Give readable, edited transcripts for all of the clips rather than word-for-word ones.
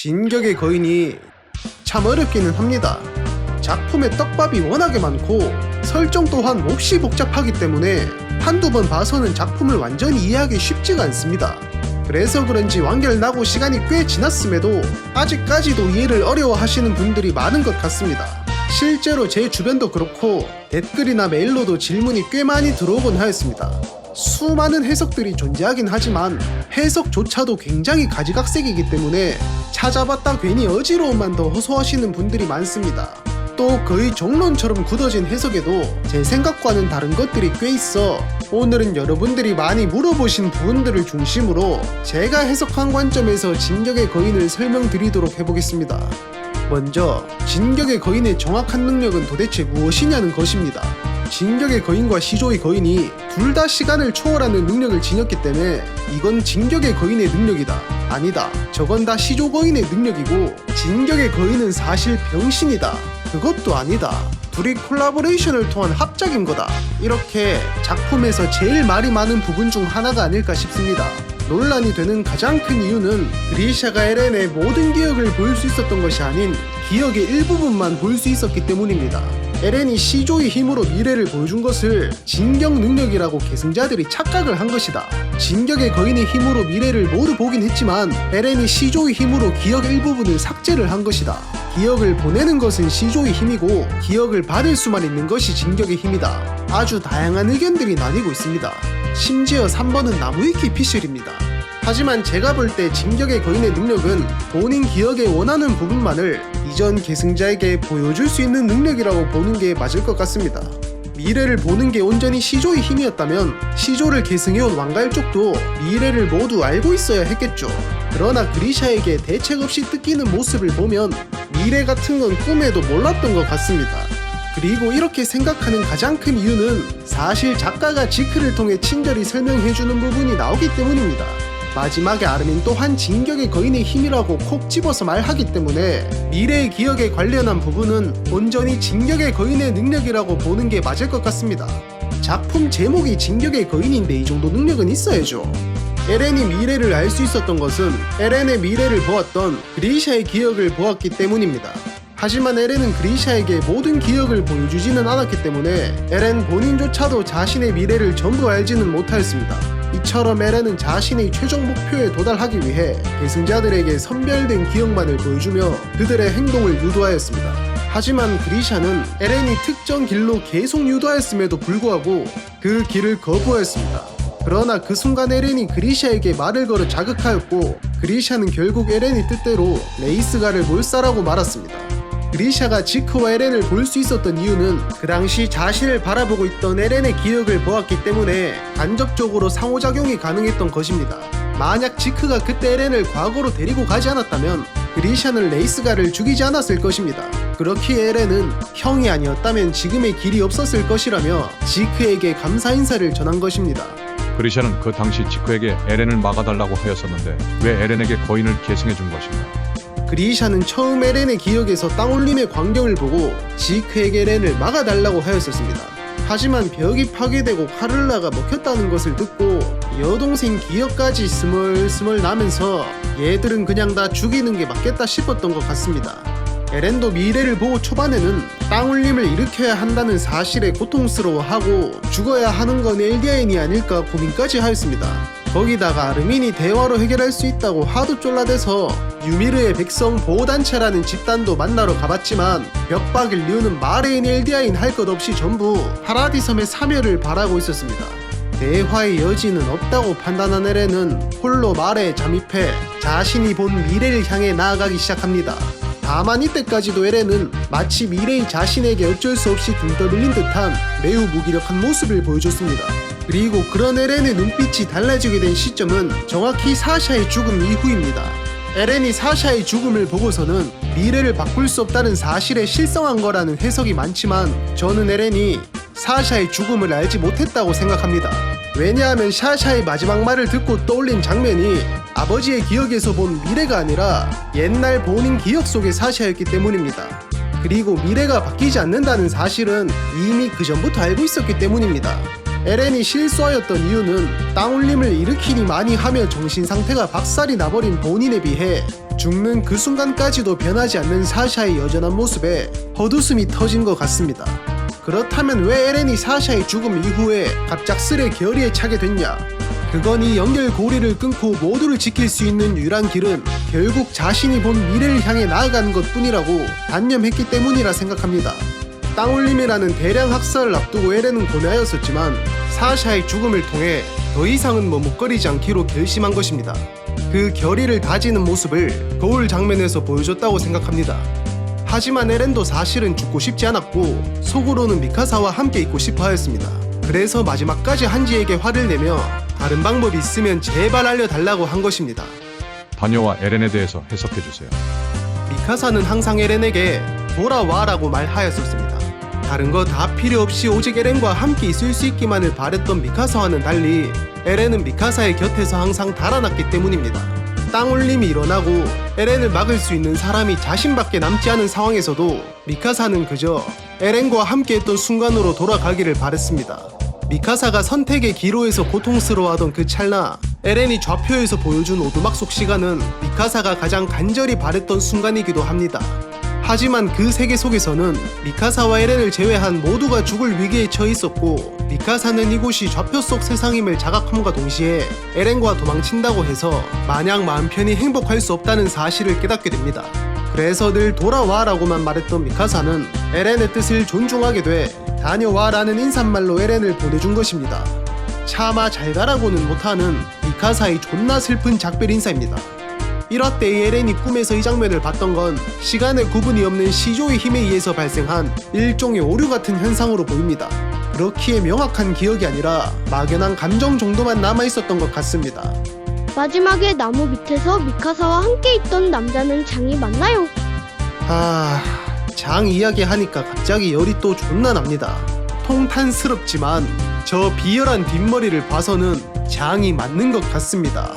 진격의 거인이 참 어렵기는 합니다. 작품의 떡밥이 워낙에 많고 설정 또한 몹시 복잡하기 때문에 한두 번 봐서는 작품을 완전히 이해하기 쉽지가 않습니다. 그래서 그런지 완결나고 시간이 꽤 지났음에도 아직까지도 이해를 어려워하시는 분들이 많은 것 같습니다. 실제로 제 주변도 그렇고 댓글이나 메일로도 질문이 꽤 많이 들어오곤 하였습니다. 수많은 해석들이 존재하긴 하지만 해석조차도 굉장히 가지각색이기 때문에 찾아봤다 괜히 어지러움만 더 호소하시는 분들이 많습니다. 또 거의 정론처럼 굳어진 해석에도 제 생각과는 다른 것들이 꽤 있어 오늘은 여러분들이 많이 물어보신 부분들을 중심으로 제가 해석한 관점에서 진격의 거인을 설명드리도록 해보겠습니다. 먼저 진격의 거인의 정확한 능력은 도대체 무엇이냐는 것입니다. 진격의 거인과 시조의 거인이 둘 다 시간을 초월하는 능력을 지녔기 때문에 이건 진격의 거인의 능력이다. 아니다. 저건 다 시조 거인의 능력이고 진격의 거인은 사실 병신이다. 그것도 아니다. 둘이 콜라보레이션을 통한 합작인 거다. 이렇게 작품에서 제일 말이 많은 부분 중 하나가 아닐까 싶습니다. 논란이 되는 가장 큰 이유는 그리샤가 에렌의 모든 기억을 볼 수 있었던 것이 아닌 기억의 일부분만 볼 수 있었기 때문입니다. 에렌이 시조의 힘으로 미래를 보여준 것을 진격 능력이라고 계승자들이 착각을 한 것이다. 진격의 거인의 힘으로 미래를 모두 보긴 했지만 에렌이 시조의 힘으로 기억 일부분을 삭제를 한 것이다. 기억을 보내는 것은 시조의 힘이고 기억을 받을 수만 있는 것이 진격의 힘이다. 아주 다양한 의견들이 나뉘고 있습니다. 심지어 3번은 나무위키 피셜입니다. 하지만 제가 볼 때 진격의 거인의 능력은 본인 기억에 원하는 부분만을 이전 계승자에게 보여줄 수 있는 능력이라고 보는 게 맞을 것 같습니다. 미래를 보는 게 온전히 시조의 힘이었다면 시조를 계승해온 왕가일 쪽도 미래를 모두 알고 있어야 했겠죠. 그러나 그리샤에게 대책 없이 뜯기는 모습을 보면 미래 같은 건 꿈에도 몰랐던 것 같습니다. 그리고 이렇게 생각하는 가장 큰 이유는 사실 작가가 지크를 통해 친절히 설명해주는 부분이 나오기 때문입니다. 마지막에 아르민 또한 진격의 거인의 힘이라고 콕 집어서 말하기 때문에 미래의 기억에 관련한 부분은 온전히 진격의 거인의 능력이라고 보는 게 맞을 것 같습니다. 작품 제목이 진격의 거인인데 이 정도 능력은 있어야죠. 에렌이 미래를 알 수 있었던 것은 에렌의 미래를 보았던 그리샤의 기억을 보았기 때문입니다. 하지만 에렌은 그리샤에게 모든 기억을 보여주지는 않았기 때문에 에렌 본인조차도 자신의 미래를 전부 알지는 못하였습니다. 이처럼 에렌은 자신의 최종 목표에 도달하기 위해 계승자들에게 선별된 기억만을 보여주며 그들의 행동을 유도하였습니다. 하지만 그리샤는 에렌이 특정 길로 계속 유도하였음에도 불구하고 그 길을 거부하였습니다. 그러나 그 순간 에렌이 그리샤에게 말을 걸어 자극하였고 그리샤는 결국 에렌의 뜻대로 레이스가를 몰살하고 말았습니다. 그리샤가 지크와 에렌을 볼 수 있었던 이유는 그 당시 자신을 바라보고 있던 에렌의 기억을 보았기 때문에 간접적으로 상호작용이 가능했던 것입니다. 만약 지크가 그때 에렌을 과거로 데리고 가지 않았다면 그리샤는 레이스가를 죽이지 않았을 것입니다. 그렇기에 에렌은 형이 아니었다면 지금의 길이 없었을 것이라며 지크에게 감사 인사를 전한 것입니다. 그리샤는 그 당시 지크에게 에렌을 막아달라고 하였었는데 왜 에렌에게 거인을 계승해준 것인가? 그리샤는 처음 에렌의 기억에서 땅올림의 광경을 보고 지크에게 에렌을 막아달라고 하였었습니다. 하지만 벽이 파괴되고 카를라가 먹혔다는 것을 듣고 여동생 기억까지 스멀스멀 나면서 얘들은 그냥 다 죽이는 게 맞겠다 싶었던 것 같습니다. 에렌도 미래를 보고 초반에는 땅울림을 일으켜야 한다는 사실에 고통스러워하고 죽어야 하는 건 엘디아인이 아닐까 고민까지 하였습니다. 거기다가 아르민이 대화로 해결할 수 있다고 하도 쫄라대서 유미르의 백성 보호단체라는 집단도 만나러 가봤지만 벽박을 이유는 마레인 엘디아인 할 것 없이 전부 파라디섬의 사멸을 바라고 있었습니다. 대화의 여지는 없다고 판단한 에렌은 홀로 말에 잠입해 자신이 본 미래를 향해 나아가기 시작합니다. 다만 이때까지도 에렌은 마치 미래의 자신에게 어쩔 수 없이 등 떠밀린 듯한 매우 무기력한 모습을 보여줬습니다. 그리고 그런 에렌의 눈빛이 달라지게 된 시점은 정확히 사샤의 죽음 이후입니다. 에렌이 사샤의 죽음을 보고서는 미래를 바꿀 수 없다는 사실에 실성한 거라는 해석이 많지만 저는 에렌이 사샤의 죽음을 알지 못했다고 생각합니다. 왜냐하면 사샤의 마지막 말을 듣고 떠올린 장면이 아버지의 기억에서 본 미래가 아니라 옛날 본인 기억 속의 사샤였기 때문입니다. 그리고 미래가 바뀌지 않는다는 사실은 이미 그 전부터 알고 있었기 때문입니다. 에렌이 실수하였던 이유는 땅울림을 일으키니 많이 하며 정신 상태가 박살이 나버린 본인에 비해 죽는 그 순간까지도 변하지 않는 사샤의 여전한 모습에 헛웃음이 터진 것 같습니다. 그렇다면 왜 에렌이 사샤의 죽음 이후에 갑작스레 결의에 차게 됐냐? 그건 이 연결고리를 끊고 모두를 지킬 수 있는 유일한 길은 결국 자신이 본 미래를 향해 나아가는 것 뿐이라고 단념했기 때문이라 생각합니다. 땅울림이라는 대량 학살을 앞두고 에렌은 고뇌하였었지만 사샤의 죽음을 통해 더 이상은 머뭇거리지 않기로 결심한 것입니다. 그 결의를 다지는 모습을 거울 장면에서 보여줬다고 생각합니다. 하지만 에렌도 사실은 죽고 싶지 않았고 속으로는 미카사와 함께 있고 싶어 하였습니다. 그래서 마지막까지 한지에게 화를 내며 다른 방법이 있으면 제발 알려달라고 한 것입니다. 다녀와 에렌에 대해서 해석해주세요. 미카사는 항상 에렌에게 돌아와라고 말하였었습니다. 다른 거 다 필요 없이 오직 에렌과 함께 있을 수 있기만을 바랬던 미카사와는 달리 에렌은 미카사의 곁에서 항상 달아났기 때문입니다. 땅울림이 일어나고 에렌을 막을 수 있는 사람이 자신밖에 남지 않은 상황에서도 미카사는 그저 에렌과 함께했던 순간으로 돌아가기를 바랬습니다. 미카사가 선택의 기로에서 고통스러워하던 그 찰나 에렌이 좌표에서 보여준 오두막 속 시간은 미카사가 가장 간절히 바랬던 순간이기도 합니다. 하지만 그 세계 속에서는 미카사와 에렌을 제외한 모두가 죽을 위기에 처해 있었고 미카사는 이곳이 좌표 속 세상임을 자각함과 동시에 에렌과 도망친다고 해서 마냥 마음 편히 행복할 수 없다는 사실을 깨닫게 됩니다. 그래서 늘 돌아와라고만 말했던 미카사는 에렌의 뜻을 존중하게 돼 다녀와라는 인사말로 에렌을 보내준 것입니다. 차마 잘 가라고는 못하는 미카사의 존나 슬픈 작별 인사입니다. 1화 때의 에렌이 꿈에서 이 장면을 봤던 건 시간의 구분이 없는 시조의 힘에 의해서 발생한 일종의 오류 같은 현상으로 보입니다. 그렇기에 명확한 기억이 아니라 막연한 감정 정도만 남아있었던 것 같습니다. 마지막에 나무 밑에서 미카사와 함께 있던 남자는 장이 맞나요? 장 이야기하니까 갑자기 열이 또 존나 납니다. 통탄스럽지만 저 비열한 뒷머리를 봐서는 장이 맞는 것 같습니다.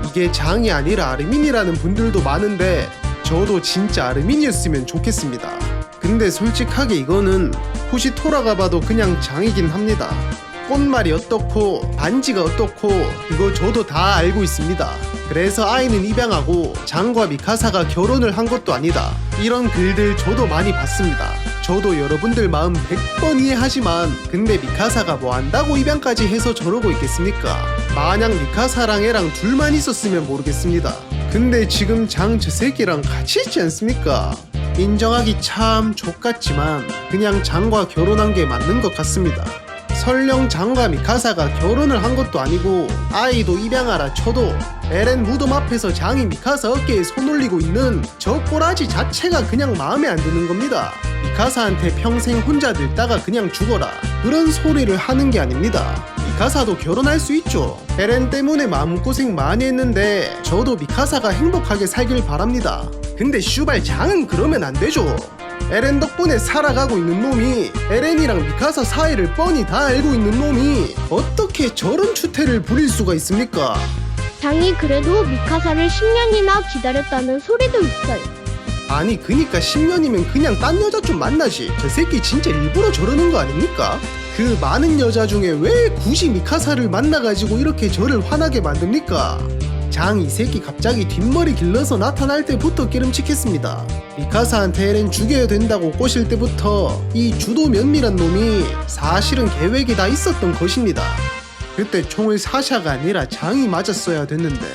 이게 장이 아니라 아르민이라는 분들도 많은데 저도 진짜 아르민이었으면 좋겠습니다. 근데 솔직하게 이거는 후시토라가 봐도 그냥 장이긴 합니다. 꽃말이 어떻고 반지가 어떻고 그거 저도 다 알고 있습니다. 그래서 아이는 입양하고 장과 미카사가 결혼을 한 것도 아니다. 이런 글들 저도 많이 봤습니다. 저도 여러분들 마음 100번 이해하지만 근데 미카사가 뭐 한다고 입양까지 해서 저러고 있겠습니까? 마냥 미카사랑 애랑 둘만 있었으면 모르겠습니다. 근데 지금 장 저 새끼랑 같이 있지 않습니까? 인정하기 참 족같지만 그냥 장과 결혼한 게 맞는 것 같습니다. 설령 장과 미카사가 결혼을 한 것도 아니고 아이도 입양하라 쳐도 에렌 무덤 앞에서 장이 미카사 어깨에 손 올리고 있는 저 꼬라지 자체가 그냥 마음에 안 드는 겁니다. 미카사한테 평생 혼자 늙다가 그냥 죽어라 그런 소리를 하는 게 아닙니다. 미카사도 결혼할 수 있죠. 에렌 때문에 마음고생 많이 했는데 저도 미카사가 행복하게 살길 바랍니다. 근데 슈발 장은 그러면 안 되죠. 에렌 덕분에 살아가고 있는 놈이 에렌이랑 미카사 사이를 뻔히 다 알고 있는 놈이 어떻게 저런 추태를 부릴 수가 있습니까? 장이 그래도 미카사를 10년이나 기다렸다는 소리도 있어요. 아니 그니까 10년이면 그냥 딴 여자 좀 만나지. 저 새끼 진짜 일부러 저러는 거 아닙니까? 그 많은 여자 중에 왜 굳이 미카사를 만나가지고 이렇게 저를 화나게 만듭니까? 장 이 새끼 갑자기 뒷머리 길러서 나타날 때부터 기름칙했습니다. 미카사한테 에렌 죽여야 된다고 꼬실 때부터 이 주도 면밀한 놈이 사실은 계획이 다 있었던 것입니다. 그때 총을 사샤가 아니라 장이 맞았어야 됐는데